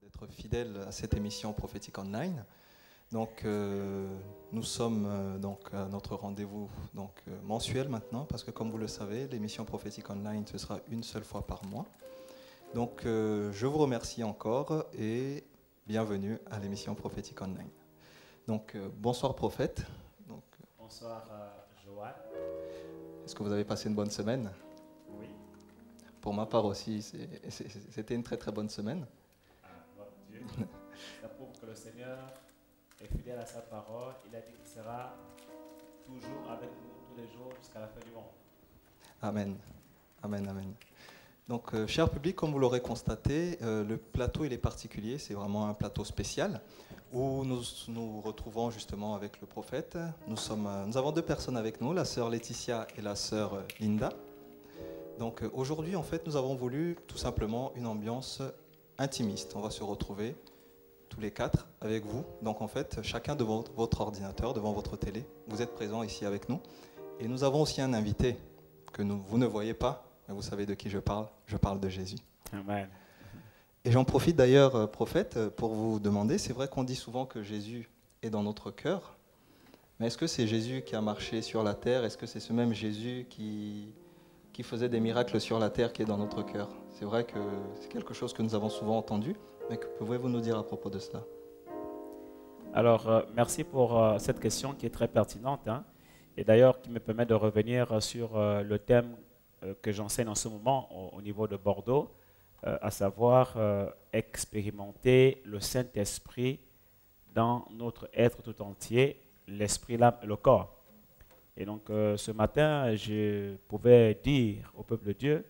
d'être fidèles à cette émission prophétique online. Donc, nous sommes à notre rendez-vous mensuel maintenant, parce que comme vous le savez, l'émission prophétique online, ce sera une seule fois par mois. Donc, je vous remercie encore et bienvenue à l'émission prophétique online. Donc, bonsoir prophète. Donc, bonsoir Joanne. Est-ce que vous avez passé une bonne semaine? Oui. Pour ma part aussi, c'était une très très bonne semaine. Bon Dieu. C'est pour que le Seigneur est fidèle à sa parole. Il a dit qu'il sera toujours avec nous tous les jours jusqu'à la fin du monde. Amen. Amen, amen. Donc, cher public, comme vous l'aurez constaté, le plateau il est particulier, c'est vraiment un plateau spécial où nous nous retrouvons justement avec le prophète. Nous avons deux personnes avec nous, la sœur Laetitia et la sœur Linda. Donc aujourd'hui, en fait, nous avons voulu tout simplement une ambiance intimiste. On va se retrouver tous les quatre avec vous. Donc en fait, chacun devant votre ordinateur, devant votre télé, vous êtes présents ici avec nous. Et nous avons aussi un invité que vous ne voyez pas, mais vous savez de qui je parle. Je parle de Jésus. Amen. Et j'en profite d'ailleurs, prophète, pour vous demander, c'est vrai qu'on dit souvent que Jésus est dans notre cœur, mais est-ce que c'est Jésus qui a marché sur la terre? Est-ce que c'est ce même Jésus qui faisait des miracles sur la terre qui est dans notre cœur? C'est vrai que c'est quelque chose que nous avons souvent entendu, mais que pouvez-vous nous dire à propos de cela? Alors, merci pour cette question qui est très pertinente, hein, et d'ailleurs qui me permet de revenir sur le thème que j'enseigne en ce moment au niveau de Bordeaux, à savoir expérimenter le Saint-Esprit dans notre être tout entier, l'esprit, l'âme et le corps. Et donc ce matin, je pouvais dire au peuple de Dieu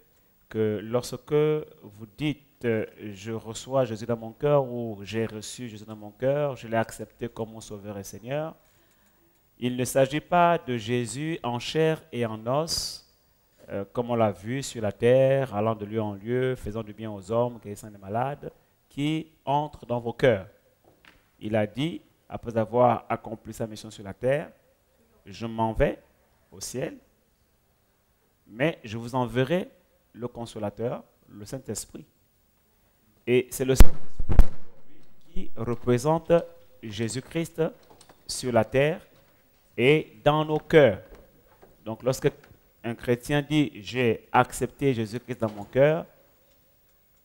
que lorsque vous dites « je reçois Jésus dans mon cœur » ou « j'ai reçu Jésus dans mon cœur, je l'ai accepté comme mon Sauveur et Seigneur », il ne s'agit pas de Jésus en chair et en os, comme on l'a vu sur la terre, allant de lieu en lieu, faisant du bien aux hommes, guérissant les malades, qui entre dans vos cœurs. Il a dit, après avoir accompli sa mission sur la terre, je m'en vais au ciel, mais je vous enverrai le Consolateur, le Saint-Esprit. Et c'est le Saint-Esprit qui représente Jésus-Christ sur la terre et dans nos cœurs. Donc lorsque un chrétien dit « j'ai accepté Jésus-Christ dans mon cœur »,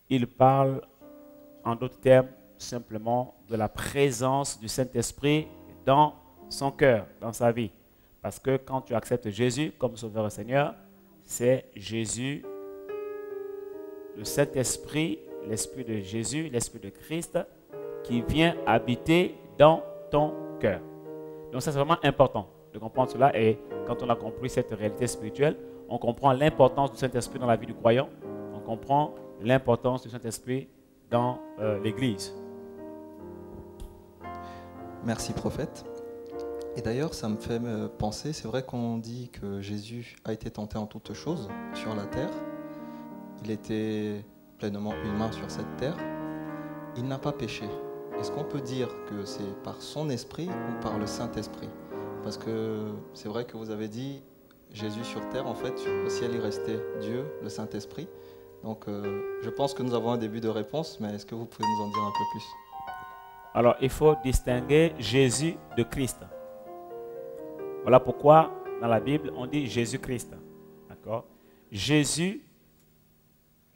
il parle en d'autres termes simplement de la présence du Saint-Esprit dans son cœur, dans sa vie. Parce que quand tu acceptes Jésus comme Sauveur et Seigneur, c'est Jésus, le Saint-Esprit, l'Esprit de Jésus, l'Esprit de Christ qui vient habiter dans ton cœur. Donc ça c'est vraiment important de comprendre cela, et quand on a compris cette réalité spirituelle, on comprend l'importance du Saint-Esprit dans la vie du croyant, on comprend l'importance du Saint-Esprit dans l'Église. Merci prophète. Et d'ailleurs, ça me fait penser, c'est vrai qu'on dit que Jésus a été tenté en toutes choses sur la terre. Il était pleinement humain sur cette terre. Il n'a pas péché. Est-ce qu'on peut dire que c'est par son esprit ou par le Saint-Esprit? Parce que c'est vrai que vous avez dit Jésus sur terre, en fait, au ciel il restait Dieu, le Saint-Esprit. Donc je pense que nous avons un début de réponse, mais est-ce que vous pouvez nous en dire un peu plus? Alors il faut distinguer Jésus de Christ. Voilà pourquoi dans la Bible on dit Jésus-Christ. D'accord? Jésus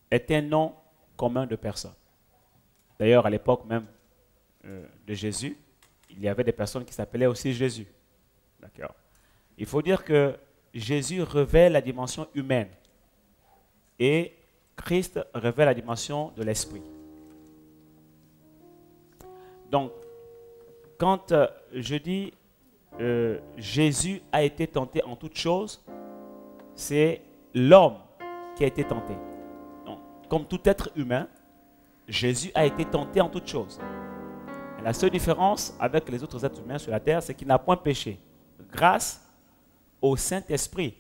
est un nom commun de personne. D'ailleurs à l'époque même de Jésus, il y avait des personnes qui s'appelaient aussi Jésus. D'accord. Il faut dire que Jésus révèle la dimension humaine et Christ révèle la dimension de l'esprit. Donc, quand je dis Jésus a été tenté en toutes choses, c'est l'homme qui a été tenté. Donc, comme tout être humain, Jésus a été tenté en toutes choses. Et la seule différence avec les autres êtres humains sur la terre, c'est qu'il n'a point péché. Grâce au Saint-Esprit,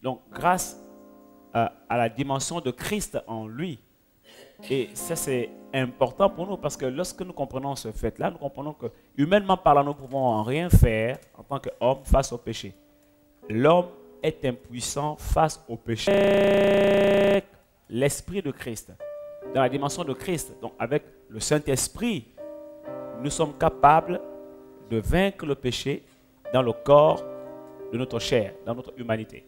donc grâce à la dimension de Christ en lui. Et ça c'est important pour nous parce que lorsque nous comprenons ce fait-là, nous comprenons que humainement parlant, nous ne pouvons rien faire en tant qu'homme face au péché. L'homme est impuissant face au péché. L'Esprit de Christ dans la dimension de Christ. Donc avec le Saint-Esprit, nous sommes capables de vaincre le péché dans le corps de notre chair, dans notre humanité.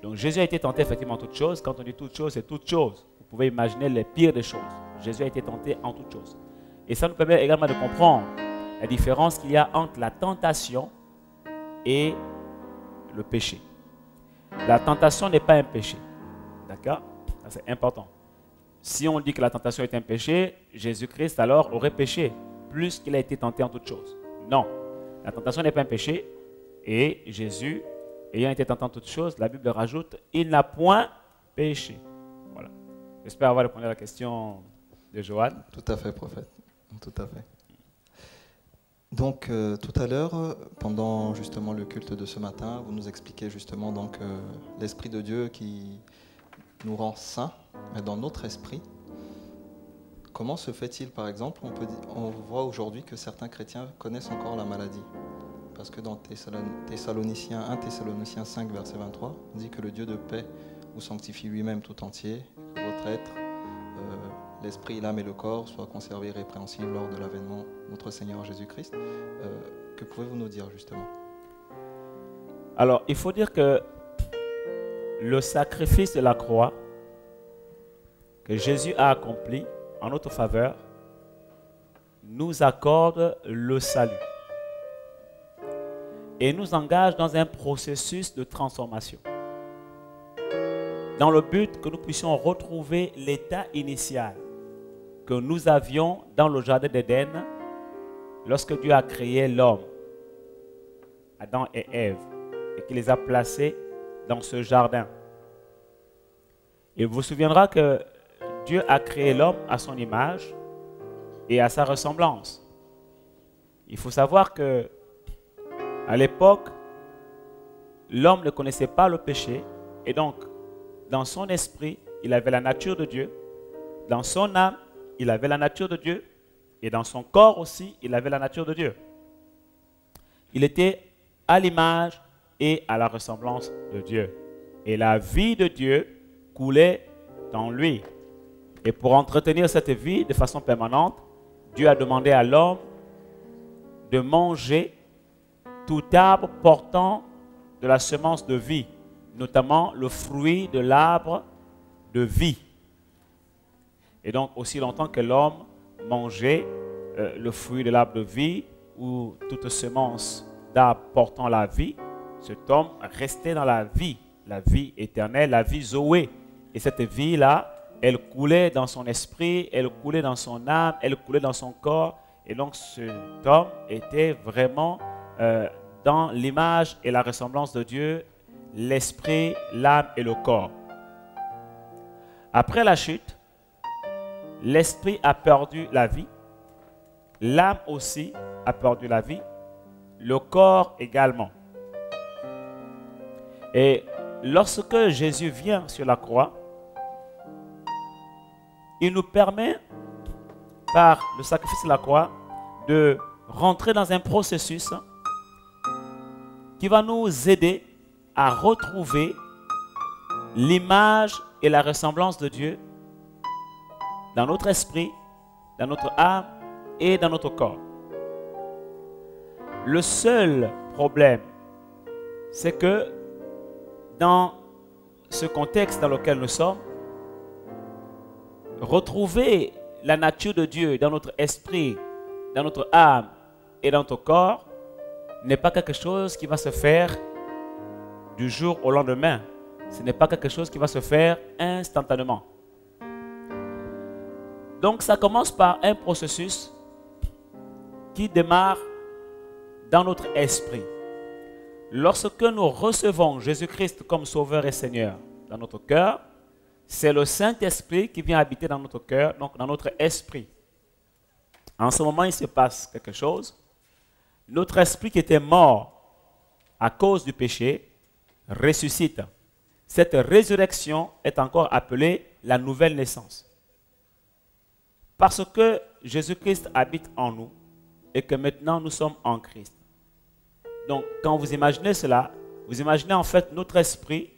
Donc Jésus a été tenté effectivement en toutes choses. Quand on dit toutes choses, c'est toutes choses. Vous pouvez imaginer les pires des choses. Jésus a été tenté en toutes choses. Et ça nous permet également de comprendre la différence qu'il y a entre la tentation et le péché. La tentation n'est pas un péché. D'accord? Ça, c'est important. Si on dit que la tentation est un péché, Jésus-Christ alors aurait péché plus qu'il a été tenté en toutes choses. Non. La tentation n'est pas un péché. Et Jésus, ayant été tenté en toutes choses, la Bible rajoute, il n'a point péché. Voilà. J'espère avoir répondu à la question de Johan. Tout à fait, prophète. Tout à fait. Donc, tout à l'heure, pendant justement le culte de ce matin, vous nous expliquez justement donc l'Esprit de Dieu qui nous rend saints, mais dans notre esprit. Comment se fait-il, par exemple, on voit aujourd'hui que certains chrétiens connaissent encore la maladie. Parce que dans Thessaloniciens 1 Thessaloniciens 5, verset 23, on dit que le Dieu de paix vous sanctifie lui-même tout entier, que votre être, l'esprit, l'âme et le corps soient conservés irrépréhensibles lors de l'avènement de notre Seigneur Jésus-Christ. Que pouvez-vous nous dire justement? Alors, il faut dire que le sacrifice de la croix que Jésus a accompli en notre faveur nous accorde le salut et nous engage dans un processus de transformation dans le but que nous puissions retrouver l'état initial que nous avions dans le jardin d'Éden lorsque Dieu a créé l'homme, Adam et Ève, et qu'il les a placés dans ce jardin. Il vous souviendra que Dieu a créé l'homme à son image et à sa ressemblance. Il faut savoir que à l'époque, l'homme ne connaissait pas le péché et donc dans son esprit, il avait la nature de Dieu. Dans son âme, il avait la nature de Dieu. Et dans son corps aussi, il avait la nature de Dieu. Il était à l'image et à la ressemblance de Dieu. Et la vie de Dieu coulait dans lui. Et pour entretenir cette vie de façon permanente, Dieu a demandé à l'homme de manger tout arbre portant de la semence de vie, notamment le fruit de l'arbre de vie. Et donc, aussi longtemps que l'homme mangeait le fruit de l'arbre de vie ou toute semence d'arbre portant la vie, cet homme restait dans la vie éternelle, la vie Zoé. Et cette vie-là, elle coulait dans son esprit, elle coulait dans son âme, elle coulait dans son corps. Et donc, cet homme était vraiment dans l'image et la ressemblance de Dieu, l'esprit, l'âme et le corps. Après la chute, l'esprit a perdu la vie, l'âme aussi a perdu la vie, le corps également. Et lorsque Jésus vient sur la croix, il nous permet, par le sacrifice de la croix, de rentrer dans un processus qui va nous aider à retrouver l'image et la ressemblance de Dieu dans notre esprit, dans notre âme et dans notre corps. Le seul problème, c'est que dans ce contexte dans lequel nous sommes, retrouver la nature de Dieu dans notre esprit, dans notre âme et dans notre corps n'est pas quelque chose qui va se faire du jour au lendemain. Ce n'est pas quelque chose qui va se faire instantanément. Donc ça commence par un processus qui démarre dans notre esprit. Lorsque nous recevons Jésus-Christ comme Sauveur et Seigneur dans notre cœur, c'est le Saint-Esprit qui vient habiter dans notre cœur, donc dans notre esprit. En ce moment, il se passe quelque chose. Notre esprit qui était mort à cause du péché ressuscite. Cette résurrection est encore appelée la nouvelle naissance. Parce que Jésus-Christ habite en nous et que maintenant nous sommes en Christ. Donc, quand vous imaginez cela, vous imaginez en fait notre esprit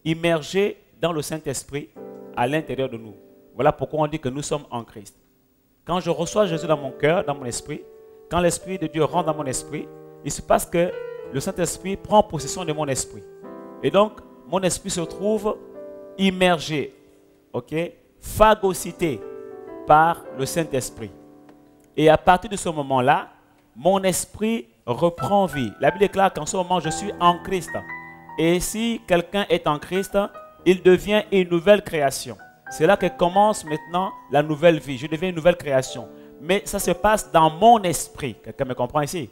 immergé dans le Saint-Esprit à l'intérieur de nous. Vous Voilà pourquoi on dit que nous sommes en Christ. Quand je reçois Jésus dans mon cœur, dans mon esprit, quand l'Esprit de Dieu rentre dans mon esprit, il se passe que le Saint-Esprit prend possession de mon esprit. Et donc, mon esprit se trouve immergé, phagocyté par le Saint-Esprit. Et à partir de ce moment-là, mon esprit reprend vie. La Bible déclare qu'en ce moment, je suis en Christ. Et si quelqu'un est en Christ, il devient une nouvelle création. C'est là que commence maintenant la nouvelle vie. Je deviens une nouvelle création. Mais ça se passe dans mon esprit. Quelqu'un me comprend ici?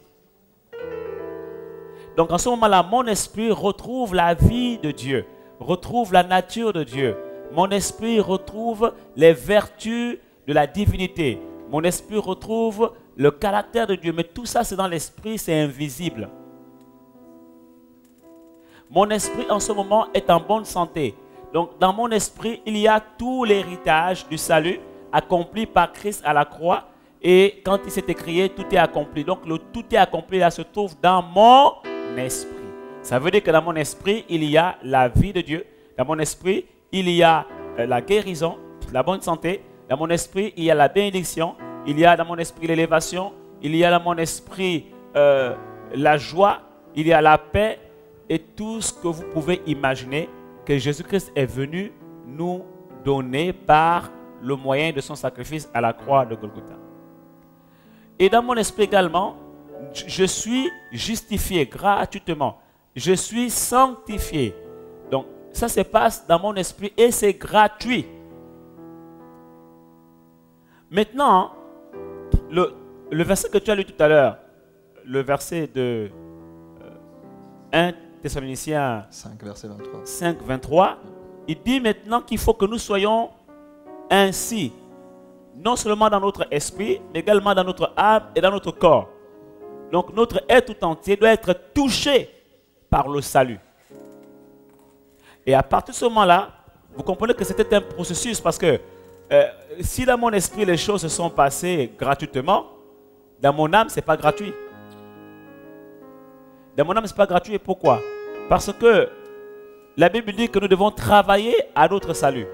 Donc en ce moment-là, mon esprit retrouve la vie de Dieu, retrouve la nature de Dieu. Mon esprit retrouve les vertus de la divinité. Mon esprit retrouve le caractère de Dieu. Mais tout ça, c'est dans l'esprit, c'est invisible. Mon esprit en ce moment est en bonne santé. Donc dans mon esprit, il y a tout l'héritage du salut accompli par Christ à la croix. Et quand il s'est écrié, tout est accompli. Donc le tout est accompli là se trouve dans mon esprit. Ça veut dire que dans mon esprit, il y a la vie de Dieu. Dans mon esprit, il y a la guérison, la bonne santé. Dans mon esprit, il y a la bénédiction. Il y a dans mon esprit l'élévation. Il y a dans mon esprit la joie. Il y a la paix. Et tout ce que vous pouvez imaginer que Jésus-Christ est venu nous donner par le moyen de son sacrifice à la croix de Golgotha. Et dans mon esprit également, je suis justifié gratuitement. Je suis sanctifié. Donc, ça se passe dans mon esprit et c'est gratuit. Maintenant, le verset que tu as lu tout à l'heure, le verset de 1 Thessaloniciens 5, verset 23. 5, 23, il dit maintenant qu'il faut que nous soyons ainsi, non seulement dans notre esprit, mais également dans notre âme et dans notre corps. Donc notre être tout entier doit être touché par le salut. Et à partir de ce moment-là, vous comprenez que c'était un processus parce que si dans mon esprit les choses se sont passées gratuitement, dans mon âme, ce n'est pas gratuit. Dans mon âme, ce n'est pas gratuit. Et pourquoi? Parce que la Bible dit que nous devons travailler à notre salut.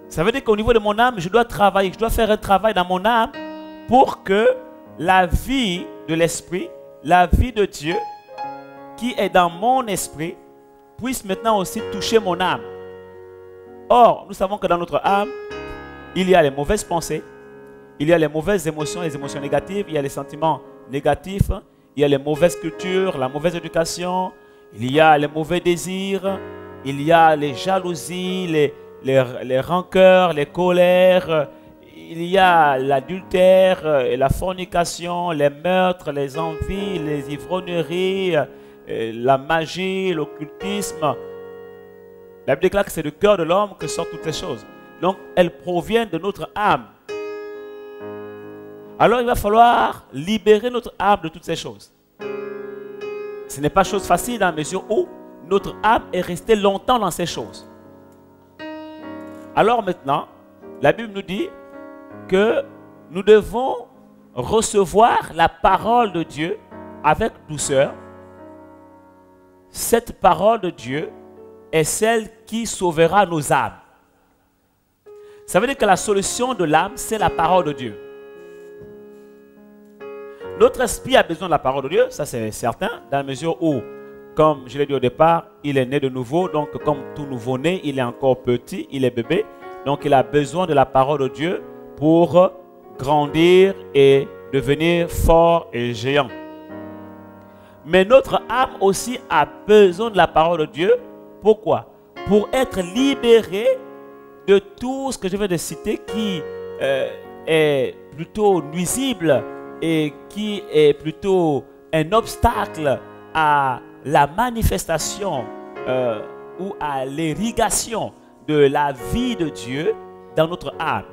Ça veut dire qu'au niveau de mon âme, je dois travailler, je dois faire un travail dans mon âme pour que la vie de l'esprit, la vie de Dieu qui est dans mon esprit puisse maintenant aussi toucher mon âme. Or, nous savons que dans notre âme, il y a les mauvaises pensées, il y a les mauvaises émotions, les émotions négatives, il y a les sentiments négatifs, il y a les mauvaises cultures, la mauvaise éducation, il y a les mauvais désirs, il y a les jalousies, les rancœurs, les colères, il y a l'adultère, la fornication, les meurtres, les envies, les ivrogneries, la magie, l'occultisme. La Bible déclare que c'est du cœur de l'homme que sortent toutes ces choses. Donc, elles proviennent de notre âme. Alors, il va falloir libérer notre âme de toutes ces choses. Ce n'est pas chose facile dans la mesure où notre âme est restée longtemps dans ces choses. Alors maintenant, la Bible nous dit que nous devons recevoir la parole de Dieu avec douceur. Cette parole de Dieu est celle qui sauvera nos âmes. Ça veut dire que la solution de l'âme, c'est la parole de Dieu. Notre esprit a besoin de la parole de Dieu, ça c'est certain, dans la mesure où, comme je l'ai dit au départ, il est né de nouveau, donc comme tout nouveau-né, il est encore petit, il est bébé, donc il a besoin de la parole de Dieu pour grandir et devenir fort et géant. Mais notre âme aussi a besoin de la parole de Dieu. Pourquoi? Pour être libéré de tout ce que je viens de citer qui est plutôt nuisible et qui est plutôt un obstacle à la manifestation ou à l'irrigation de la vie de Dieu dans notre âme.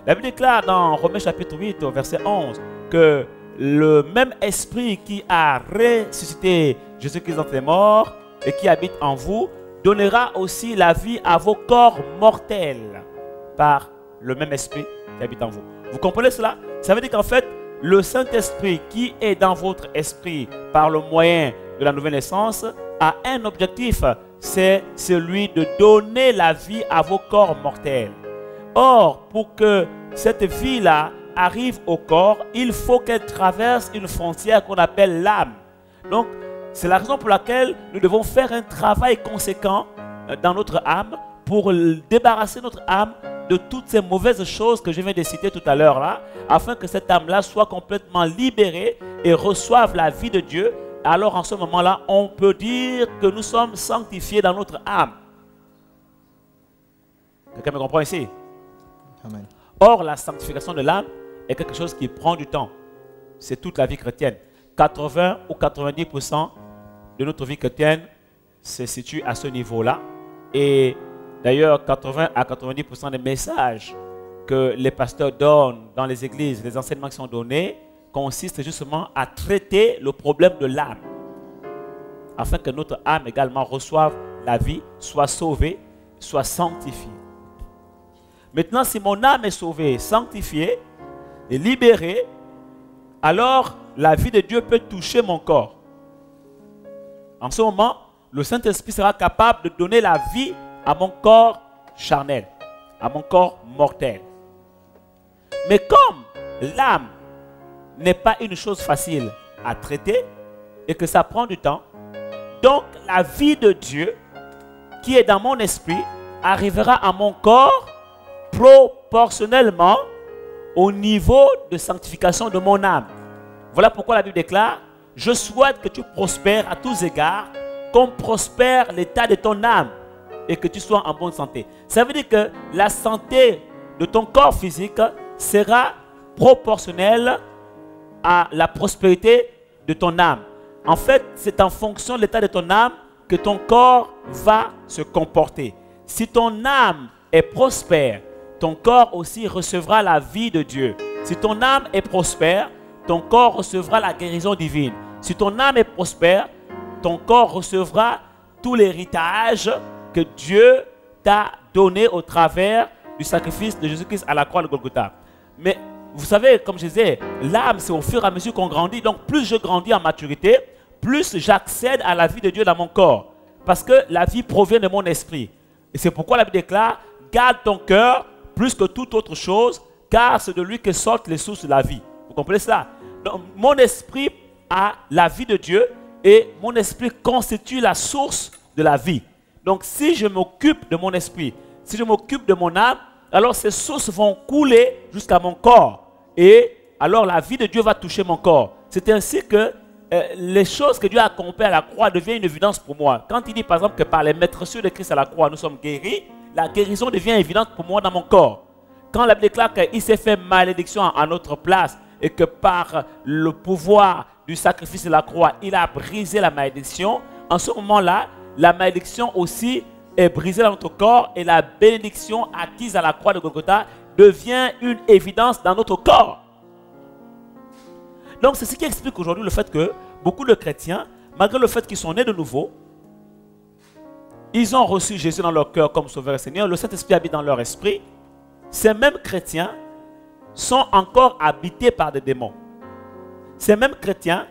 La Bible déclare dans Romains chapitre 8 au verset 11 que le même esprit qui a ressuscité Jésus-Christ d'entre les morts et qui habite en vous donnera aussi la vie à vos corps mortels par le même esprit qui habite en vous. Vous comprenez cela? Ça veut dire qu'en fait, le Saint-Esprit qui est dans votre esprit par le moyen de la nouvelle naissance a un objectif, c'est celui de donner la vie à vos corps mortels. Or, pour que cette vie-là arrive au corps, il faut qu'elle traverse une frontière qu'on appelle l'âme. Donc, c'est la raison pour laquelle nous devons faire un travail conséquent dans notre âme pour débarrasser notre âme de toutes ces mauvaises choses que je viens de citer tout à l'heure là, afin que cette âme-là soit complètement libérée et reçoive la vie de Dieu. Alors en ce moment-là, on peut dire que nous sommes sanctifiés dans notre âme. Quelqu'un me comprend ici? Amen. Or, la sanctification de l'âme est quelque chose qui prend du temps. C'est toute la vie chrétienne. 80 ou 90% de notre vie chrétienne se situe à ce niveau-là. Et d'ailleurs, 80 à 90% des messages que les pasteurs donnent dans les églises, les enseignements qui sont donnés, consistent justement à traiter le problème de l'âme, afin que notre âme également reçoive la vie, soit sauvée, soit sanctifiée. Maintenant, si mon âme est sauvée, sanctifiée et libérée, alors la vie de Dieu peut toucher mon corps. En ce moment, le Saint-Esprit sera capable de donner la vie à mon corps charnel, à mon corps mortel. Mais comme l'âme n'est pas une chose facile à traiter et que ça prend du temps, donc la vie de Dieu qui est dans mon esprit arrivera à mon corps proportionnellement au niveau de sanctification de mon âme. Voilà pourquoi la Bible déclare: je souhaite que tu prospères à tous égards, comme prospère l'état de ton âme et que tu sois en bonne santé. Ça veut dire que la santé de ton corps physique sera proportionnelle à la prospérité de ton âme. En fait, c'est en fonction de l'état de ton âme que ton corps va se comporter. Si ton âme est prospère, ton corps aussi recevra la vie de Dieu. Si ton âme est prospère, ton corps recevra la guérison divine. Si ton âme est prospère, ton corps recevra tout l'héritage que Dieu t'a donné au travers du sacrifice de Jésus-Christ à la croix de Golgotha. Mais vous savez, comme je disais, l'âme, c'est au fur et à mesure qu'on grandit. Donc, plus je grandis en maturité, plus j'accède à la vie de Dieu dans mon corps. Parce que la vie provient de mon esprit. Et c'est pourquoi la Bible déclare: garde ton cœur plus que toute autre chose, car c'est de lui que sortent les sources de la vie. Vous comprenez cela? Donc, mon esprit a la vie de Dieu et mon esprit constitue la source de la vie. Donc, si je m'occupe de mon esprit, si je m'occupe de mon âme, alors ces sources vont couler jusqu'à mon corps. Et alors la vie de Dieu va toucher mon corps. C'est ainsi que les choses que Dieu a accomplies à la croix deviennent une évidence pour moi. Quand il dit par exemple que par les maîtresses de Christ à la croix, nous sommes guéris, la guérison devient évidente pour moi dans mon corps. Quand la Bible déclare qu'il s'est fait malédiction à notre place et que par le pouvoir du sacrifice de la croix, il a brisé la malédiction, en ce moment-là, la malédiction aussi est brisée dans notre corps et la bénédiction acquise à la croix de Golgotha devient une évidence dans notre corps. Donc c'est ce qui explique aujourd'hui le fait que beaucoup de chrétiens, malgré le fait qu'ils sont nés de nouveau, ils ont reçu Jésus dans leur cœur comme Sauveur et Seigneur, le Saint-Esprit habite dans leur esprit. Ces mêmes chrétiens sont encore habités par des démons. Ces mêmes chrétiens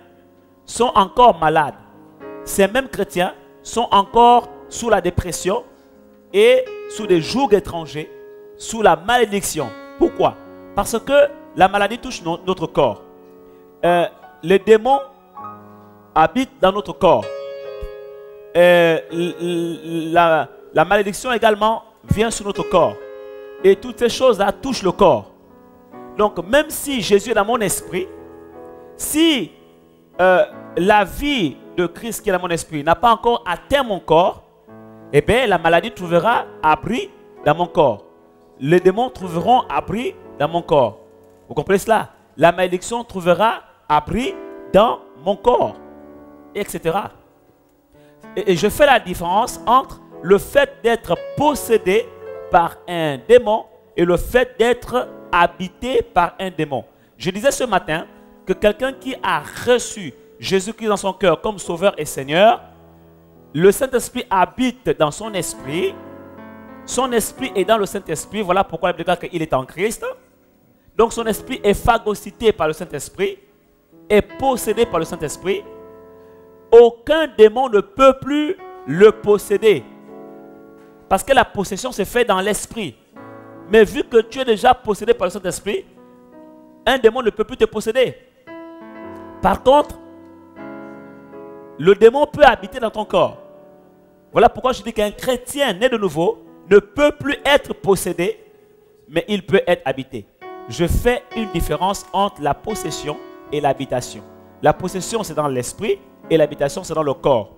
sont encore malades. Ces mêmes chrétiens sont encore sous la dépression et sous des jougs étrangers, sous la malédiction. Pourquoi? Parce que la maladie touche notre corps. Les démons habitent dans notre corps. La malédiction également vient sur notre corps. Et toutes ces choses-là touchent le corps. Donc même si Jésus est dans mon esprit, si la vie de Christ qui est dans mon esprit n'a pas encore atteint mon corps, eh bien la maladie trouvera abri dans mon corps. Les démons trouveront abri dans mon corps. Vous comprenez cela? La malédiction trouvera abri dans mon corps, etc. Et je fais la différence entre le fait d'être possédé par un démon et le fait d'être habité par un démon. Je disais ce matin que quelqu'un qui a reçu Jésus-Christ dans son cœur comme Sauveur et Seigneur, le Saint-Esprit habite dans son esprit est dans le Saint-Esprit, voilà pourquoi la Bible déclare qu'il est en Christ. Donc son esprit est phagocyté par le Saint-Esprit, est possédé par le Saint-Esprit. Aucun démon ne peut plus le posséder. Parce que la possession se fait dans l'esprit. Mais vu que tu es déjà possédé par le Saint-Esprit, un démon ne peut plus te posséder. Par contre, le démon peut habiter dans ton corps. Voilà pourquoi je dis qu'un chrétien né de nouveau ne peut plus être possédé, mais il peut être habité. Je fais une différence entre la possession et l'habitation. La possession, c'est dans l'esprit et l'habitation, c'est dans le corps.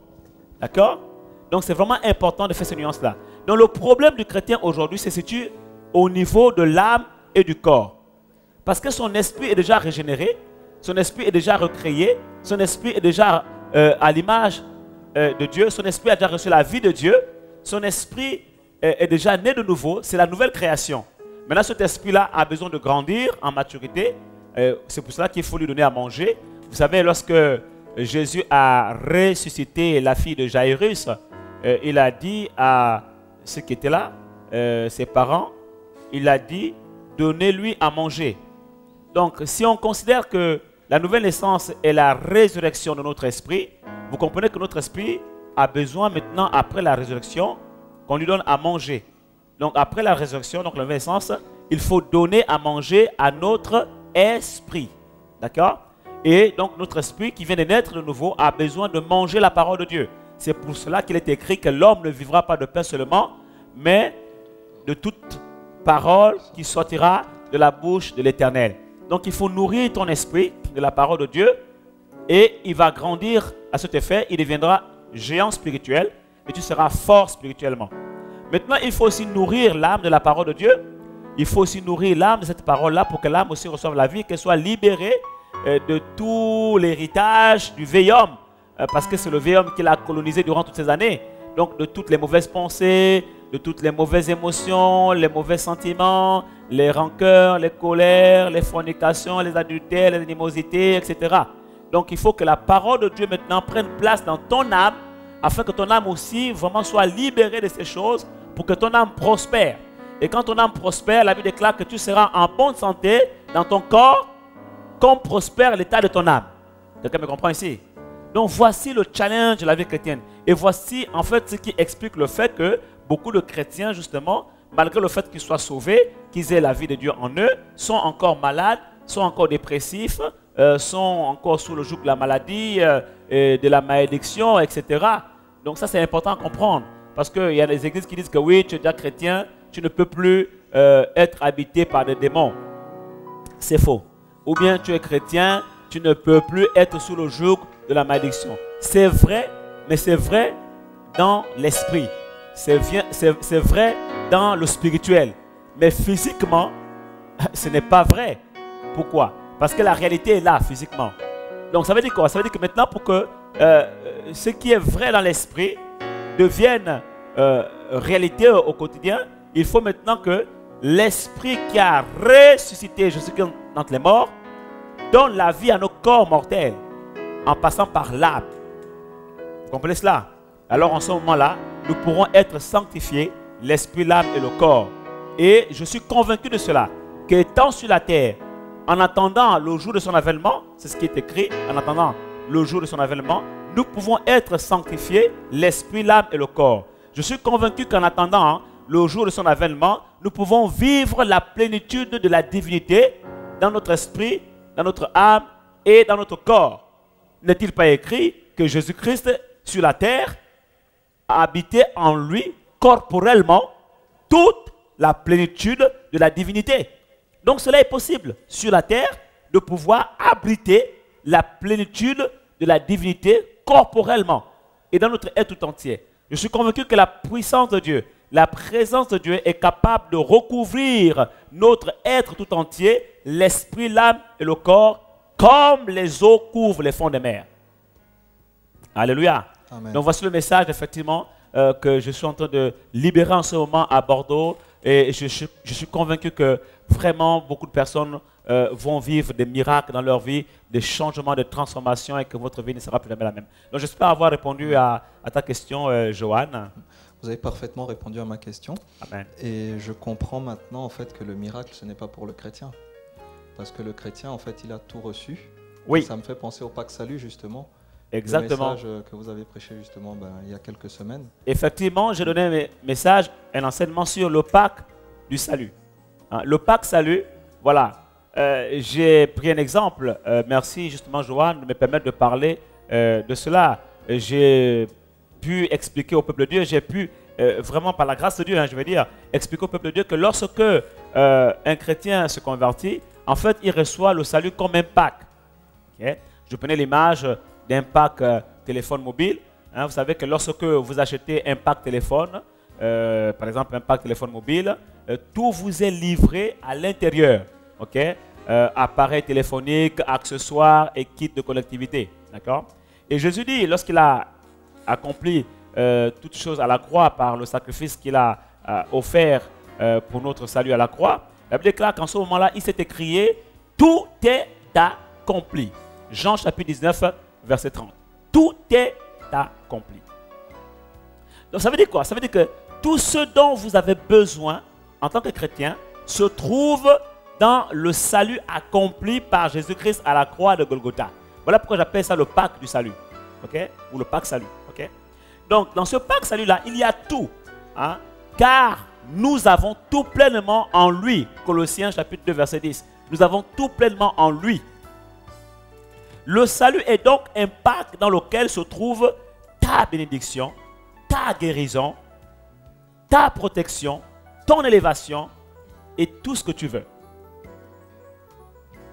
D'accord? Donc, c'est vraiment important de faire ces nuances-là. Donc, le problème du chrétien aujourd'hui se situe au niveau de l'âme et du corps. Parce que son esprit est déjà régénéré, son esprit est déjà recréé, son esprit est déjà à l'image de Dieu, son esprit a déjà reçu la vie de Dieu, son esprit est déjà né de nouveau, c'est la nouvelle création. Maintenant, cet esprit-là a besoin de grandir en maturité. C'est pour cela qu'il faut lui donner à manger. Vous savez, lorsque Jésus a ressuscité la fille de Jairus, il a dit à ceux qui étaient là, ses parents, il a dit, donnez-lui à manger. Donc, si on considère que la nouvelle naissance est la résurrection de notre esprit, vous comprenez que notre esprit a besoin maintenant, après la résurrection, qu'on lui donne à manger. Donc, après la résurrection, donc la nouvelle naissance, il faut donner à manger à notre esprit. D'accord? Et donc, notre esprit qui vient de naître de nouveau a besoin de manger la parole de Dieu. C'est pour cela qu'il est écrit que l'homme ne vivra pas de pain seulement, mais de toute parole qui sortira de la bouche de l'Éternel. Donc, il faut nourrir ton esprit de la parole de Dieu et il va grandir à cet effet. Il deviendra géant spirituel et tu seras fort spirituellement. Maintenant, il faut aussi nourrir l'âme de la parole de Dieu. Il faut aussi nourrir l'âme de cette parole-là pour que l'âme aussi reçoive la vie, qu'elle soit libérée de tout l'héritage du vieil homme. Parce que c'est le vieil homme qui l'a colonisé durant toutes ces années. Donc, de toutes les mauvaises pensées, de toutes les mauvaises émotions, les mauvais sentiments, les rancœurs, les colères, les fornications, les adultères, les animosités, etc. Donc, il faut que la parole de Dieu maintenant prenne place dans ton âme afin que ton âme aussi vraiment soit libérée de ces choses pour que ton âme prospère. Et quand ton âme prospère, la Bible déclare que tu seras en bonne santé dans ton corps comme prospère l'état de ton âme. Quelqu'un me comprend ici? Donc, voici le challenge de la vie chrétienne. Et voici en fait ce qui explique le fait que beaucoup de chrétiens, justement, malgré le fait qu'ils soient sauvés, qu'ils aient la vie de Dieu en eux, sont encore malades, sont encore dépressifs, sont encore sous le joug de la maladie, de la malédiction, etc. Donc ça, c'est important à comprendre. Parce qu'il y a des églises qui disent que oui, tu es déjà chrétien, tu ne peux plus être habité par des démons. C'est faux. Ou bien tu es chrétien, tu ne peux plus être sous le joug de la malédiction. C'est vrai, mais c'est vrai dans l'esprit. C'est vrai dans le spirituel. Mais physiquement, ce n'est pas vrai. Pourquoi? Parce que la réalité est là, physiquement. Donc ça veut dire quoi? Ça veut dire que maintenant, pour que ce qui est vrai dans l'esprit devienne réalité au quotidien, il faut maintenant que l'esprit qui a ressuscité Jésus-Christ d'entre les morts donne la vie à nos corps mortels en passant par l'âme. Vous comprenez cela? Alors en ce moment-là, nous pourrons être sanctifiés, l'esprit, l'âme et le corps. Et je suis convaincu de cela, qu'étant sur la terre, en attendant le jour de son avènement, c'est ce qui est écrit, en attendant le jour de son avènement, nous pouvons être sanctifiés, l'esprit, l'âme et le corps. Je suis convaincu qu'en attendant le jour de son avènement, nous pouvons vivre la plénitude de la divinité dans notre esprit, dans notre âme et dans notre corps. N'est-il pas écrit que Jésus-Christ sur la terre a habité en lui corporellement toute la plénitude de la divinité? Donc cela est possible sur la terre de pouvoir abriter la plénitude de la divinité corporellement et dans notre être tout entier. Je suis convaincu que la puissance de Dieu, la présence de Dieu est capable de recouvrir notre être tout entier, l'esprit, l'âme et le corps, comme les eaux couvrent les fonds des mers. Alléluia. Amen. Donc voici le message effectivement que je suis en train de libérer en ce moment à Bordeaux. Et je suis convaincu que vraiment beaucoup de personnes vont vivre des miracles dans leur vie, des changements, des transformations et que votre vie ne sera plus jamais la même. Donc j'espère avoir répondu à ta question, Johan. Vous avez parfaitement répondu à ma question. Amen. Et je comprends maintenant en fait que le miracle, ce n'est pas pour le chrétien. Parce que le chrétien, en fait, il a tout reçu. Oui. Ça me fait penser au Pâques Salut, justement. Exactement. Le message que vous avez prêché justement il y a quelques semaines. Effectivement, j'ai donné un message, un enseignement sur le Pâques du salut. Hein, le Pâques salut, voilà. J'ai pris un exemple. Merci justement, Joanne, de me permettre de parler de cela. J'ai pu expliquer au peuple de Dieu, j'ai pu vraiment, par la grâce de Dieu, je veux dire, expliquer au peuple de Dieu que lorsque un chrétien se convertit, en fait, il reçoit le salut comme un Pâques. Okay? Je prenais l'image d'un pack téléphone mobile. Hein, vous savez que lorsque vous achetez un pack téléphone, par exemple un pack téléphone mobile, tout vous est livré à l'intérieur. Okay? Appareil téléphonique, accessoires et kit de connectivité. D'accord? Et Jésus dit, lorsqu'il a accompli toutes choses à la croix par le sacrifice qu'il a offert pour notre salut à la croix, la Bible déclare qu'en ce moment-là, il s'est écrié « Tout est accompli ». Jean chapitre 19, verset 30. Tout est accompli. Donc ça veut dire quoi? Ça veut dire que tout ce dont vous avez besoin en tant que chrétien se trouve dans le salut accompli par Jésus-Christ à la croix de Golgotha. Voilà pourquoi j'appelle ça le Pâques du salut. Okay? Ou le Pâques salut. Okay? Donc dans ce Pâques salut-là, il y a tout. Hein? Car nous avons tout pleinement en lui. Colossiens chapitre 2, verset 10. Nous avons tout pleinement en lui. Le salut est donc un Pâques dans lequel se trouve ta bénédiction, ta guérison, ta protection, ton élévation et tout ce que tu veux.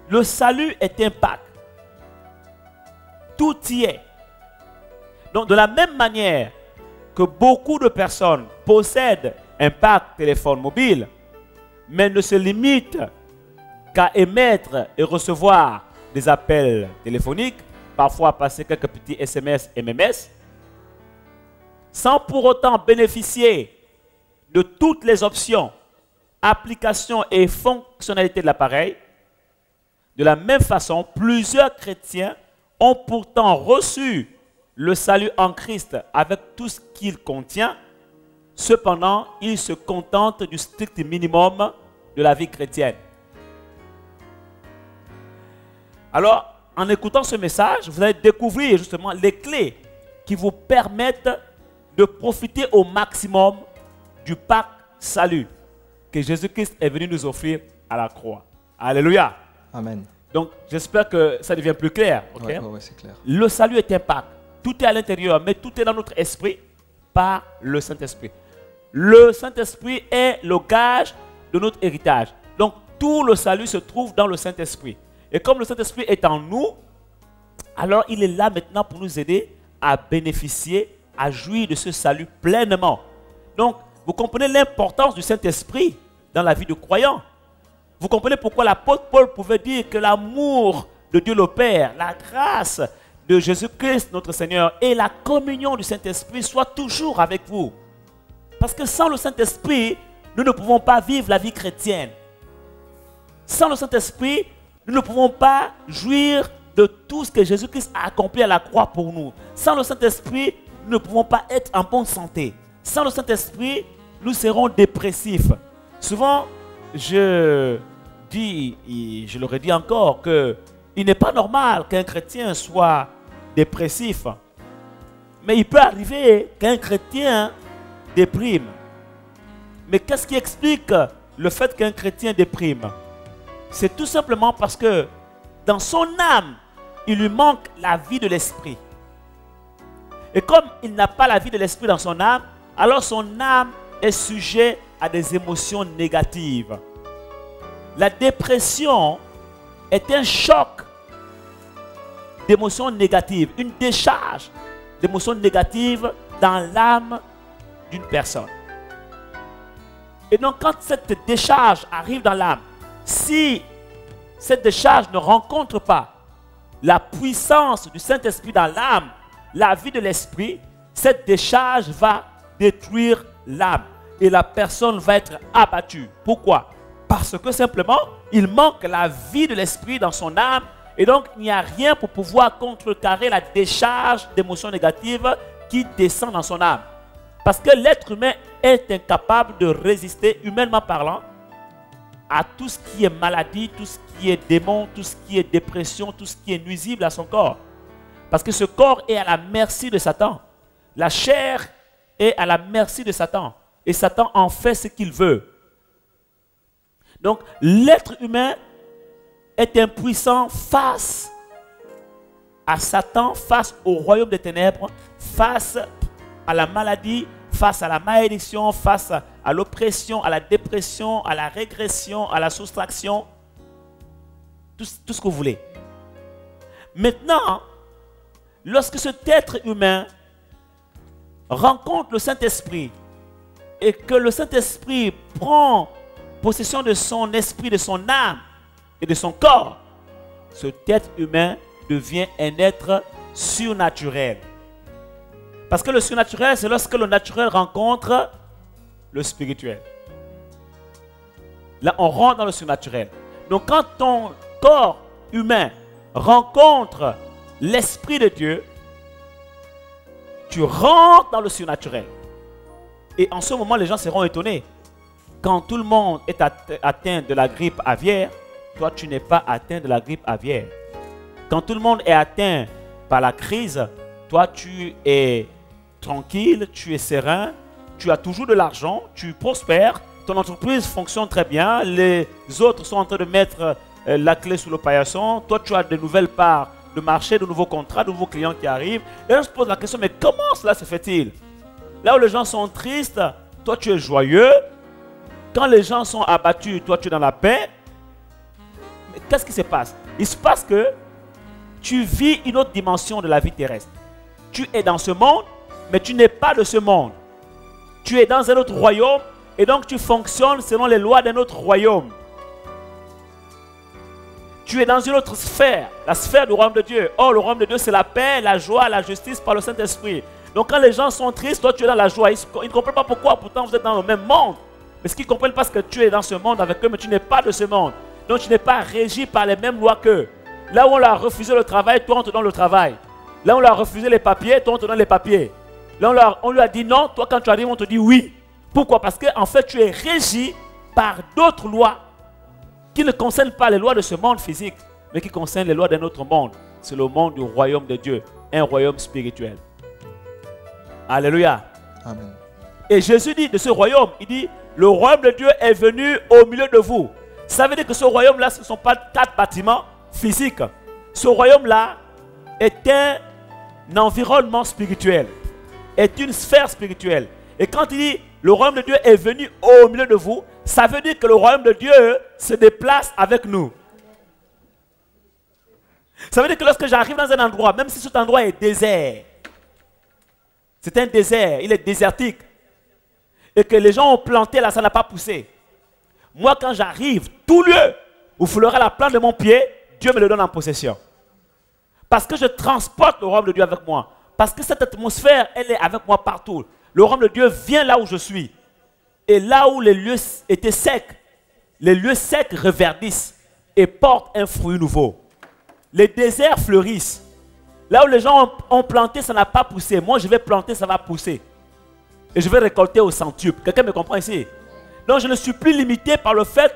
Le salut est un Pâques. Tout y est. Donc de la même manière que beaucoup de personnes possèdent un Pâques téléphone mobile, mais ne se limitent qu'à émettre et recevoir des appels téléphoniques, parfois passer quelques petits SMS, MMS, sans pour autant bénéficier de toutes les options, applications et fonctionnalités de l'appareil. De la même façon, plusieurs chrétiens ont pourtant reçu le salut en Christ avec tout ce qu'il contient. Cependant, ils se contentent du strict minimum de la vie chrétienne. Alors, en écoutant ce message, vous allez découvrir justement les clés qui vous permettent de profiter au maximum du Pâques salut que Jésus-Christ est venu nous offrir à la croix. Alléluia. Amen. Donc, j'espère que ça devient plus clair. Okay? Ouais, c'est clair. Le salut est un Pâques. Tout est à l'intérieur, mais tout est dans notre esprit par le Saint-Esprit. Le Saint-Esprit est le gage de notre héritage. Donc, tout le salut se trouve dans le Saint-Esprit. Et comme le Saint-Esprit est en nous, alors il est là maintenant pour nous aider à bénéficier, à jouir de ce salut pleinement. Donc, vous comprenez l'importance du Saint-Esprit dans la vie du croyant. Vous comprenez pourquoi l'apôtre Paul pouvait dire que l'amour de Dieu le Père, la grâce de Jésus-Christ notre Seigneur et la communion du Saint-Esprit soient toujours avec vous. Parce que sans le Saint-Esprit, nous ne pouvons pas vivre la vie chrétienne. Sans le Saint-Esprit, nous ne pouvons pas jouir de tout ce que Jésus-Christ a accompli à la croix pour nous. Sans le Saint-Esprit, nous ne pouvons pas être en bonne santé. Sans le Saint-Esprit, nous serons dépressifs. Souvent, je dis, et je le redis encore, qu'il n'est pas normal qu'un chrétien soit dépressif. Mais il peut arriver qu'un chrétien déprime. Mais qu'est-ce qui explique le fait qu'un chrétien déprime? C'est tout simplement parce que dans son âme, il lui manque la vie de l'esprit. Et comme il n'a pas la vie de l'esprit dans son âme, alors son âme est sujet à des émotions négatives. La dépression est un choc d'émotions négatives, une décharge d'émotions négatives dans l'âme d'une personne. Et donc quand cette décharge arrive dans l'âme, si cette décharge ne rencontre pas la puissance du Saint-Esprit dans l'âme, la vie de l'esprit, cette décharge va détruire l'âme et la personne va être abattue. Pourquoi? Parce que simplement, il manque la vie de l'esprit dans son âme et donc il n'y a rien pour pouvoir contrecarrer la décharge d'émotions négatives qui descend dans son âme. Parce que l'être humain est incapable de résister, humainement parlant, à tout ce qui est maladie, tout ce qui est démon, tout ce qui est dépression, tout ce qui est nuisible à son corps. Parce que ce corps est à la merci de Satan. La chair est à la merci de Satan. Et Satan en fait ce qu'il veut. Donc, l'être humain est impuissant face à Satan, face au royaume des ténèbres, face à la maladie, face à la malédiction, face à l'oppression, à la dépression, à la régression, à la soustraction, tout ce que vous voulez. Maintenant, lorsque cet être humain rencontre le Saint-Esprit et que le Saint-Esprit prend possession de son esprit, de son âme et de son corps, cet être humain devient un être surnaturel. Parce que le surnaturel, c'est lorsque le naturel rencontre le spirituel. Là, on rentre dans le surnaturel. Donc, quand ton corps humain rencontre l'Esprit de Dieu, tu rentres dans le surnaturel. Et en ce moment, les gens seront étonnés. Quand tout le monde est atteint de la grippe aviaire, toi, tu n'es pas atteint de la grippe aviaire. Quand tout le monde est atteint par la crise, toi, tu es tranquille, tu es serein, tu as toujours de l'argent, tu prospères, ton entreprise fonctionne très bien, les autres sont en train de mettre la clé sous le paillasson, toi, tu as de nouvelles parts de marché, de nouveaux contrats, de nouveaux clients qui arrivent. Et là, je pose la question, mais comment cela se fait-il? Là où les gens sont tristes, toi, tu es joyeux. Quand les gens sont abattus, toi, tu es dans la paix. Mais qu'est-ce qui se passe? Il se passe que tu vis une autre dimension de la vie terrestre. Tu es dans ce monde, mais tu n'es pas de ce monde. Tu es dans un autre royaume et donc tu fonctionnes selon les lois d'un autre royaume. Tu es dans une autre sphère, la sphère du royaume de Dieu. Or, le royaume de Dieu, c'est la paix, la joie, la justice par le Saint-Esprit. Donc, quand les gens sont tristes, toi, tu es dans la joie. Ils ne comprennent pas pourquoi, pourtant, vous êtes dans le même monde. Mais ce qu'ils comprennent parce que tu es dans ce monde avec eux, mais tu n'es pas de ce monde. Donc, tu n'es pas régi par les mêmes lois qu'eux. Là où on leur a refusé le travail, toi, on te donne le travail. Là où on leur a refusé les papiers, toi, on te donne les papiers. Là où on lui a dit non, toi, quand tu arrives, on te dit oui. Pourquoi? Parce qu'en fait, tu es régi par d'autres lois qui ne concernent pas les lois de ce monde physique, mais qui concernent les lois d'un autre monde. C'est le monde du royaume de Dieu, un royaume spirituel. Alléluia. Amen. Et Jésus dit de ce royaume, il dit, le royaume de Dieu est venu au milieu de vous. Ça veut dire que ce royaume-là, ce ne sont pas 4 bâtiments physiques. Ce royaume-là est un environnement spirituel, est une sphère spirituelle. Et quand il dit, le royaume de Dieu est venu au milieu de vous, ça veut dire que le royaume de Dieu se déplace avec nous. Ça veut dire que lorsque j'arrive dans un endroit, même si cet endroit est désert, c'est un désert, il est désertique, et que les gens ont planté là, ça n'a pas poussé. Moi, quand j'arrive, tout lieu où foulera la plante de mon pied, Dieu me le donne en possession. Parce que je transporte le royaume de Dieu avec moi. Parce que cette atmosphère, elle est avec moi partout. Le royaume de Dieu vient là où je suis. Et là où les lieux étaient secs, les lieux secs reverdissent et portent un fruit nouveau. Les déserts fleurissent. Là où les gens ont planté, ça n'a pas poussé. Moi, je vais planter, ça va pousser. Et je vais récolter au centuple. Quelqu'un me comprend ici? Donc, je ne suis plus limité par le fait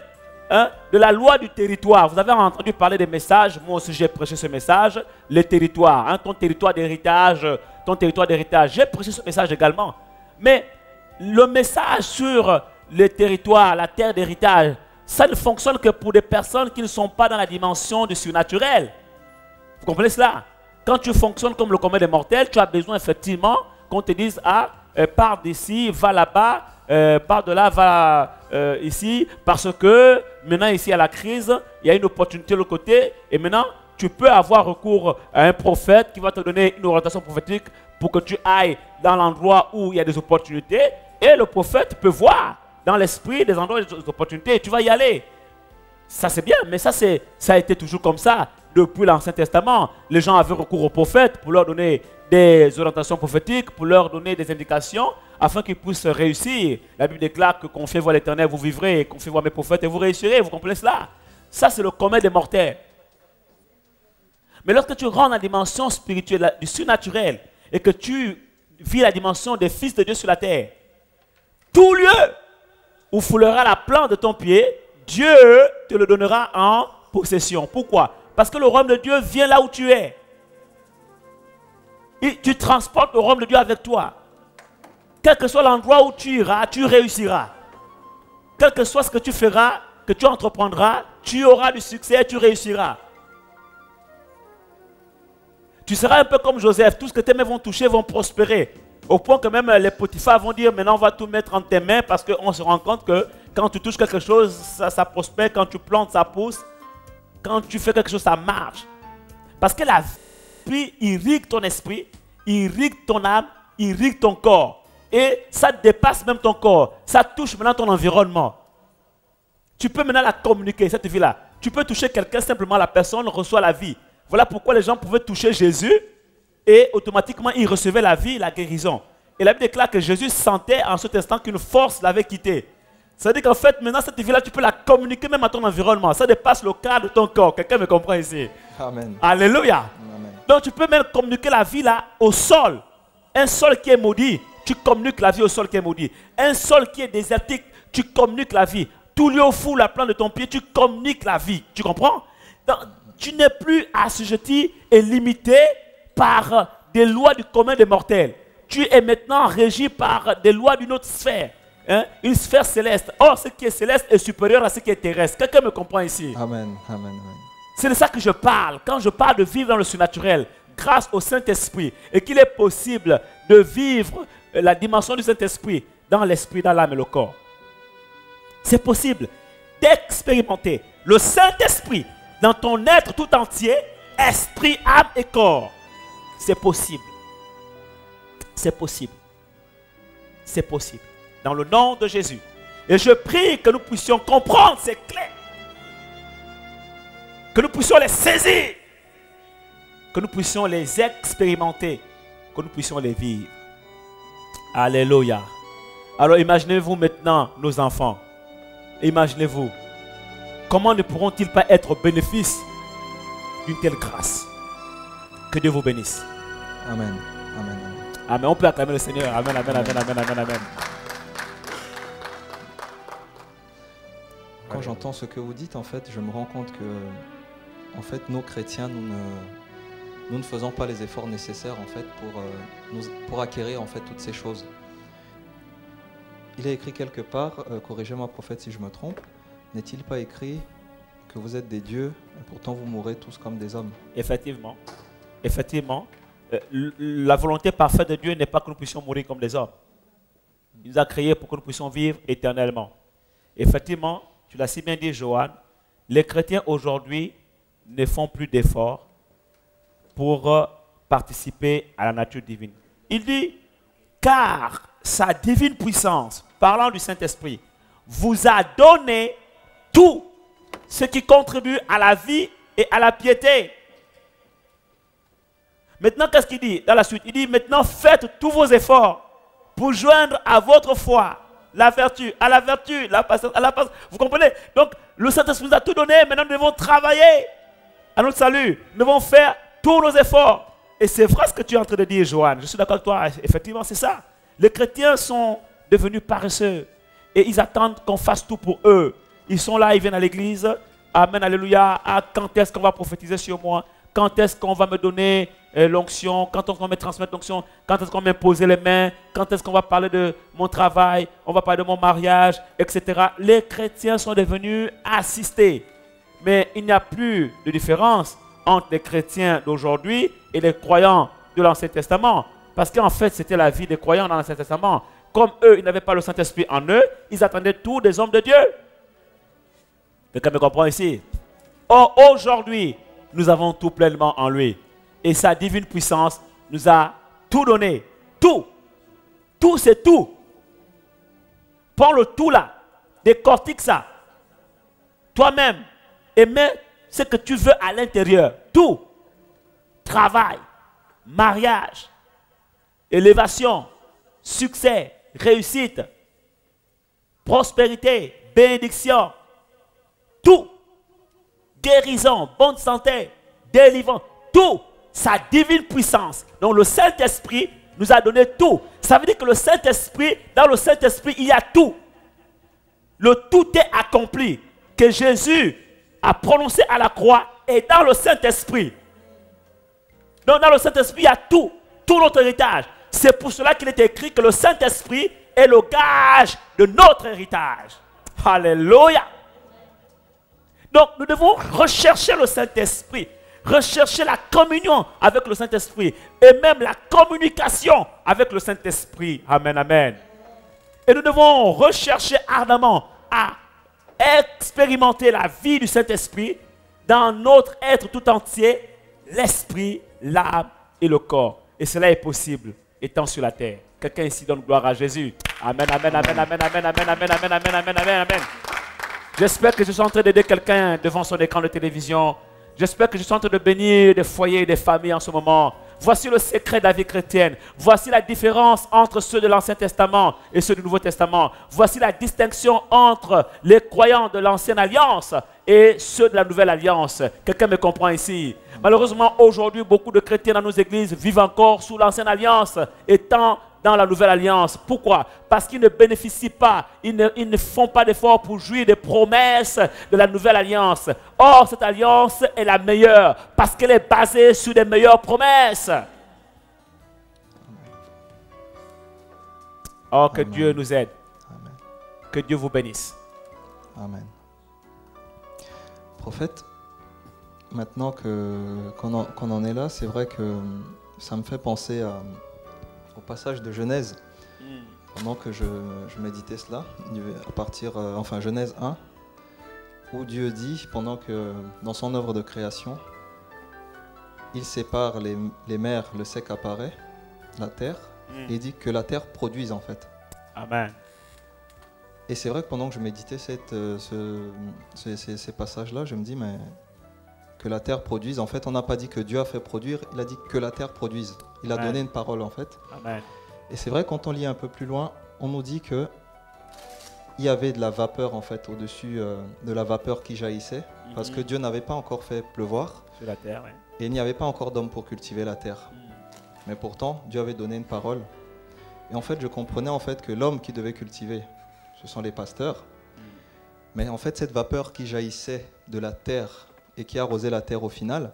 de la loi du territoire. Vous avez entendu parler des messages. Moi aussi, j'ai prêché ce message. Les territoires, ton territoire d'héritage, ton territoire d'héritage. J'ai prêché ce message également. Mais le message sur les territoires, la terre d'héritage, ça ne fonctionne que pour des personnes qui ne sont pas dans la dimension du surnaturel. Vous comprenez cela? Quand tu fonctionnes comme le commun des mortels, tu as besoin effectivement qu'on te dise, ah, pars d'ici, va là-bas, pars de là, va ici, parce que maintenant ici à la crise, il y a une opportunité de l'autre côté, et maintenant tu peux avoir recours à un prophète qui va te donner une orientation prophétique pour que tu ailles dans l'endroit où il y a des opportunités, et le prophète peut voir dans l'esprit des endroits, des opportunités, et tu vas y aller. Ça c'est bien, mais ça a été toujours comme ça depuis l'Ancien Testament. Les gens avaient recours aux prophètes pour leur donner des orientations prophétiques, pour leur donner des indications, afin qu'ils puissent réussir. La Bible déclare que confiez voir l'Éternel, vous vivrez, confiez voir mes prophètes et vous réussirez. Vous comprenez cela? Ça c'est le commun des mortels. Mais lorsque tu rentres dans la dimension spirituelle, du surnaturel, et que tu vis la dimension des fils de Dieu sur la terre, tout lieu où foulera la plante de ton pied, Dieu te le donnera en possession. Pourquoi? Parce que le royaume de Dieu vient là où tu es. Tu transportes le royaume de Dieu avec toi. Quel que soit l'endroit où tu iras, tu réussiras. Quel que soit ce que tu feras, que tu entreprendras, tu auras du succès, tu réussiras. Tu seras un peu comme Joseph. Tout ce que tes mains vont toucher vont prospérer. Au point que même les Potiphar vont dire, maintenant on va tout mettre en tes mains parce qu'on se rend compte que quand tu touches quelque chose, ça prospère. Quand tu plantes, ça pousse. Quand tu fais quelque chose, ça marche. Parce que la vie irrigue ton esprit, irrigue ton âme, irrigue ton corps. Et ça dépasse même ton corps. Ça touche maintenant ton environnement. Tu peux maintenant la communiquer, cette vie-là. Tu peux toucher quelqu'un, simplement la personne reçoit la vie. Voilà pourquoi les gens pouvaient toucher Jésus et automatiquement ils recevaient la vie, la guérison. Et la Bible déclare que Jésus sentait en cet instant qu'une force l'avait quitté. Ça veut dire qu'en fait, maintenant, cette vie-là, tu peux la communiquer même à ton environnement. Ça dépasse le cadre de ton corps. Quelqu'un me comprend ici? Amen. Alléluia. Amen. Donc, tu peux même communiquer la vie là au sol. Un sol qui est maudit, tu communiques la vie au sol qui est maudit. Un sol qui est désertique, tu communiques la vie. Tout lieu fou, la plante de ton pied, tu communiques la vie. Tu comprends? Donc, tu n'es plus assujetti et limité par des lois du commun des mortels. Tu es maintenant régi par des lois d'une autre sphère. Hein? Une sphère céleste. Or, ce qui est céleste est supérieur à ce qui est terrestre. Quelqu'un me comprend ici? Amen. Amen. Amen. C'est de ça que je parle. Quand je parle de vivre dans le surnaturel, grâce au Saint-Esprit, et qu'il est possible de vivre la dimension du Saint-Esprit dans l'esprit, dans l'âme et le corps. C'est possible d'expérimenter le Saint-Esprit dans ton être tout entier, esprit, âme et corps. C'est possible. C'est possible. C'est possible. Dans le nom de Jésus. Et je prie que nous puissions comprendre ces clés. Que nous puissions les saisir. Que nous puissions les expérimenter. Que nous puissions les vivre. Alléluia. Alors imaginez-vous maintenant nos enfants. Imaginez-vous. Comment ne pourront-ils pas être au bénéfice d'une telle grâce? Que Dieu vous bénisse. Amen. Amen. Amen. On peut acclamer le Seigneur. Amen, amen, amen, amen, amen, amen. Quand j'entends ce que vous dites, en fait, je me rends compte que, en fait, nous chrétiens, nous ne faisons pas les efforts nécessaires, en fait, pour acquérir, en fait, toutes ces choses. Il est écrit quelque part, corrigez-moi prophète si je me trompe, n'est-il pas écrit que vous êtes des dieux, et pourtant vous mourrez tous comme des hommes? Effectivement. Effectivement. La volonté parfaite de Dieu n'est pas que nous puissions mourir comme des hommes. Il nous a créés pour que nous puissions vivre éternellement. Effectivement, tu l'as si bien dit, Johan, les chrétiens aujourd'hui ne font plus d'efforts pour participer à la nature divine. Il dit, car sa divine puissance, parlant du Saint-Esprit, vous a donné tout ce qui contribue à la vie et à la piété. Maintenant, qu'est-ce qu'il dit dans la suite? Il dit, maintenant faites tous vos efforts pour joindre à votre foi la vertu, à la vertu, la patience, à la patience. Vous comprenez? Donc, le Saint-Esprit nous a tout donné. Maintenant, nous devons travailler à notre salut. Nous devons faire tous nos efforts. Et c'est vrai ce que tu es en train de dire, Johan. Je suis d'accord avec toi. Effectivement, c'est ça. Les chrétiens sont devenus paresseux. Et ils attendent qu'on fasse tout pour eux. Ils sont là, ils viennent à l'église. Amen, alléluia. Ah, quand est-ce qu'on va prophétiser sur moi? Quand est-ce qu'on va me donner l'onction? Quand est-ce qu'on va me transmettre l'onction? Quand est-ce qu'on va me poser les mains? Quand est-ce qu'on va parler de mon travail? On va parler de mon mariage, etc. Les chrétiens sont devenus assistés. Mais il n'y a plus de différence entre les chrétiens d'aujourd'hui et les croyants de l'Ancien Testament. Parce qu'en fait, c'était la vie des croyants dans l'Ancien Testament. Comme eux, ils n'avaient pas le Saint-Esprit en eux, ils attendaient tous des hommes de Dieu. Quelqu'un me comprend ici? Or, aujourd'hui, nous avons tout pleinement en lui. Et sa divine puissance nous a tout donné. Tout. Tout, c'est tout. Prends le tout là. Décortique ça. Toi-même. Et mets ce que tu veux à l'intérieur. Tout. Travail. Mariage. Élévation. Succès. Réussite. Prospérité. Bénédiction. Tout. Guérison, bonne santé, délivrance, tout, sa divine puissance. Donc le Saint-Esprit nous a donné tout. Ça veut dire que le Saint-Esprit, dans le Saint-Esprit, il y a tout. Le tout est accompli, que Jésus a prononcé à la croix et dans le Saint-Esprit. Donc dans le Saint-Esprit, il y a tout. tout notre héritage. C'est pour cela qu'il est écrit que le Saint-Esprit est le gage de notre héritage. Alléluia. Donc, nous devons rechercher le Saint-Esprit, rechercher la communion avec le Saint-Esprit et même la communication avec le Saint-Esprit. Amen, amen. Et nous devons rechercher ardemment à expérimenter la vie du Saint-Esprit dans notre être tout entier, l'esprit, l'âme et le corps. Et cela est possible étant sur la terre. Quelqu'un ici donne gloire à Jésus. Amen, amen, amen, amen, amen, amen, amen, amen, amen, amen, amen, amen. J'espère que je suis en train d'aider quelqu'un devant son écran de télévision. J'espère que je suis en train de bénir des foyers et des familles en ce moment. Voici le secret de la vie chrétienne. Voici la différence entre ceux de l'Ancien Testament et ceux du Nouveau Testament. Voici la distinction entre les croyants de l'Ancienne Alliance et ceux de la Nouvelle Alliance. Quelqu'un me comprend ici? Malheureusement, aujourd'hui, beaucoup de chrétiens dans nos églises vivent encore sous l'Ancienne Alliance, étant dans la Nouvelle Alliance. Pourquoi? Parce qu'ils ne bénéficient pas, ils ne font pas d'efforts pour jouir des promesses de la Nouvelle Alliance. Or, cette alliance est la meilleure parce qu'elle est basée sur des meilleures promesses. Oh, que Dieu nous aide. Amen. Que Dieu vous bénisse. Amen. Prophète, maintenant qu'on en est là, c'est vrai que ça me fait penser au passage de Genèse. Pendant que je méditais cela, à partir, Genèse 1, où Dieu dit, pendant que dans son œuvre de création, il sépare les mers, le sec apparaît, la terre, et il dit que la terre produise en fait. Amen. Et c'est vrai que pendant que je méditais ces passages-là, je me dis, mais que la terre produise, en fait, on n'a pas dit que Dieu a fait produire, il a dit que la terre produise. Il a donné une parole en fait. Amen. Et c'est vrai, quand on lit un peu plus loin, on nous dit que il y avait de la vapeur en fait au-dessus de la vapeur qui jaillissait, parce que Dieu n'avait pas encore fait pleuvoir. Sur la terre, oui. Et il n'y avait pas encore d'homme pour cultiver la terre. Mais pourtant, Dieu avait donné une parole. Et en fait, je comprenais en fait que l'homme qui devait cultiver, ce sont les pasteurs. Mais en fait, cette vapeur qui jaillissait de la terre et qui arrosait la terre au final,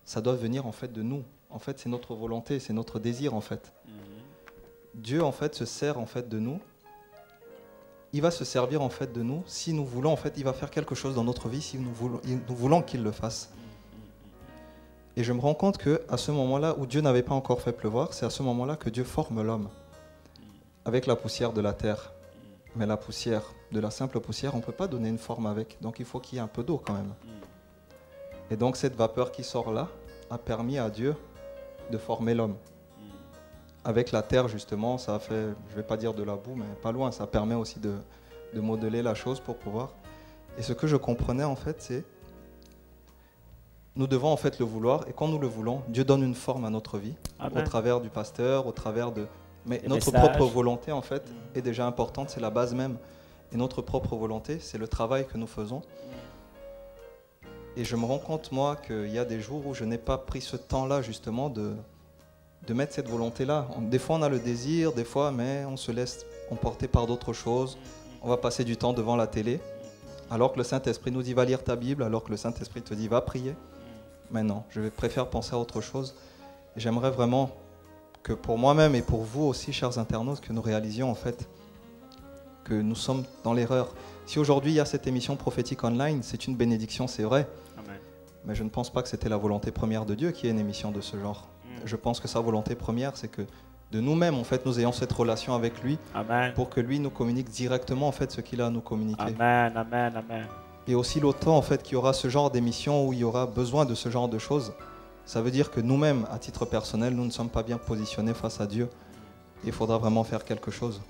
ça doit venir en fait de nous. En fait, c'est notre volonté, c'est notre désir en fait. Dieu en fait se sert en fait de nous. Il va se servir en fait de nous. Si nous voulons en fait, il va faire quelque chose dans notre vie si nous voulons qu'il le fasse. Et je me rends compte que à ce moment-là où Dieu n'avait pas encore fait pleuvoir, c'est à ce moment-là que Dieu forme l'homme avec la poussière de la terre. Mais la poussière, de la simple poussière, on ne peut pas donner une forme avec. Donc il faut qu'il y ait un peu d'eau quand même. Et donc cette vapeur qui sort là a permis à Dieu de former l'homme. Avec la terre justement, ça a fait, je ne vais pas dire de la boue, mais pas loin, ça permet aussi de modeler la chose pour pouvoir. Et ce que je comprenais en fait, c'est nous devons en fait le vouloir, et quand nous le voulons, Dieu donne une forme à notre vie, au travers du pasteur, au travers de... Mais notre propre volonté en fait est déjà importante, c'est la base même. Et notre propre volonté, c'est le travail que nous faisons. Et je me rends compte moi qu'il y a des jours où je n'ai pas pris ce temps-là justement de mettre cette volonté-là. Des fois on a le désir, des fois, mais on se laisse emporter par d'autres choses. On va passer du temps devant la télé, alors que le Saint-Esprit nous dit va lire ta Bible, alors que le Saint-Esprit te dit va prier. Mais non, je préfère penser à autre chose. Et j'aimerais vraiment que pour moi-même et pour vous aussi, chers internautes, que nous réalisions en fait que nous sommes dans l'erreur. Si aujourd'hui il y a cette émission prophétique online, c'est une bénédiction, c'est vrai. Amen. Mais je ne pense pas que c'était la volonté première de Dieu qui ait une émission de ce genre. Je pense que sa volonté première, c'est que de nous-mêmes, en fait, nous ayons cette relation avec lui. Amen. Pour que lui nous communique directement en fait ce qu'il a à nous communiquer. Amen, amen, amen. Et aussi l'autant en fait qu'il y aura ce genre d'émission où il y aura besoin de ce genre de choses, ça veut dire que nous-mêmes, à titre personnel, nous ne sommes pas bien positionnés face à Dieu. Et il faudra vraiment faire quelque chose.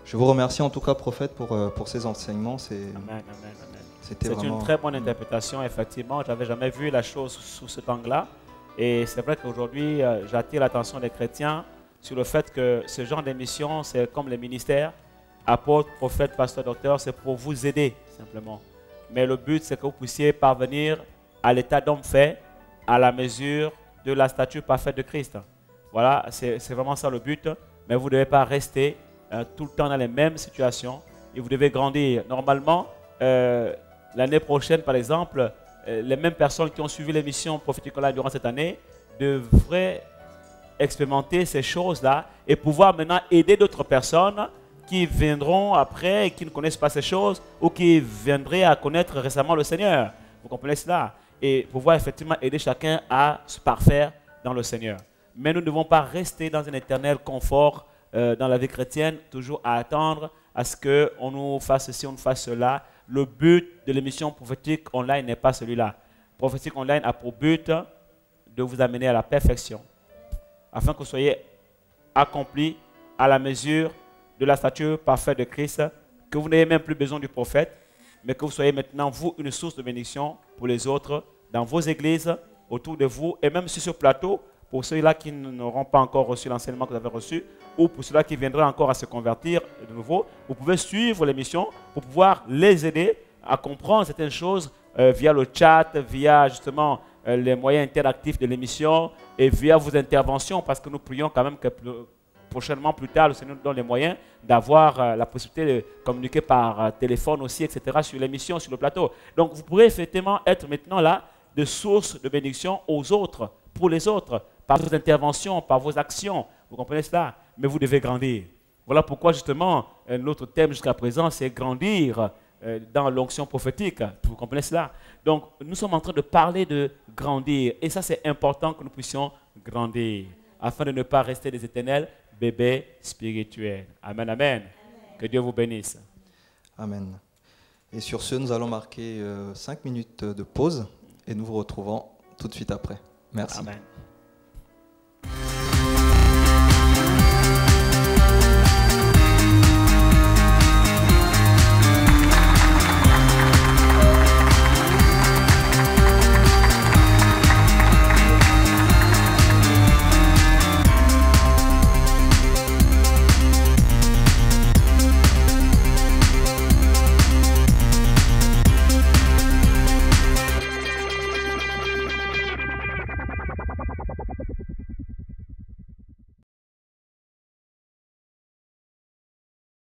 Je vous remercie en tout cas, prophète, pour ces enseignements. C'était vraiment une très bonne interprétation, effectivement. Je n'avais jamais vu la chose sous cet angle-là. Et c'est vrai qu'aujourd'hui, j'attire l'attention des chrétiens sur le fait que ce genre d'émission, c'est comme les ministères, apôtres, prophètes, pasteurs, docteurs, c'est pour vous aider simplement. Mais le but, c'est que vous puissiez parvenir à l'état d'homme fait, à la mesure de la stature parfaite de Christ. Voilà, c'est vraiment ça le but. Mais vous ne devez pas rester tout le temps dans les mêmes situations et vous devez grandir. Normalement, l'année prochaine, par exemple, les mêmes personnes qui ont suivi l'émission prophétique online durant cette année devrait expérimenter ces choses-là et pouvoir maintenant aider d'autres personnes qui viendront après et qui ne connaissent pas ces choses ou qui viendraient à connaître récemment le Seigneur. Vous comprenez cela? Et pouvoir effectivement aider chacun à se parfaire dans le Seigneur. Mais nous ne devons pas rester dans un éternel confort dans la vie chrétienne, toujours à attendre à ce qu'on nous fasse ceci, on nous fasse cela. Le but de l'émission prophétique online n'est pas celui-là. Prophétique online a pour but de vous amener à la perfection, afin que vous soyez accomplis à la mesure de la stature parfaite de Christ, que vous n'ayez même plus besoin du prophète, mais que vous soyez maintenant, vous, une source de bénédiction pour les autres, dans vos églises, autour de vous, et même sur ce plateau, pour ceux-là qui n'auront pas encore reçu l'enseignement que vous avez reçu, ou pour ceux-là qui viendraient encore à se convertir de nouveau, vous pouvez suivre l'émission pour pouvoir les aider à comprendre certaines choses via le chat, via justement les moyens interactifs de l'émission et via vos interventions, parce que nous prions quand même que prochainement, plus tard, le Seigneur nous donne les moyens d'avoir la possibilité de communiquer par téléphone aussi, etc., sur l'émission, sur le plateau. Donc, vous pourrez effectivement être maintenant là de source de bénédiction aux autres, pour les autres, par vos interventions, par vos actions. Vous comprenez cela? Mais vous devez grandir. Voilà pourquoi, justement, notre thème jusqu'à présent, c'est grandir dans l'onction prophétique. Vous comprenez cela? Donc, nous sommes en train de parler de grandir. Et ça, c'est important que nous puissions grandir, afin de ne pas rester des éternels bébés spirituels. Amen, amen. Que Dieu vous bénisse. Amen. Et sur ce, nous allons marquer 5 minutes de pause et nous vous retrouvons tout de suite après. Merci. Amen.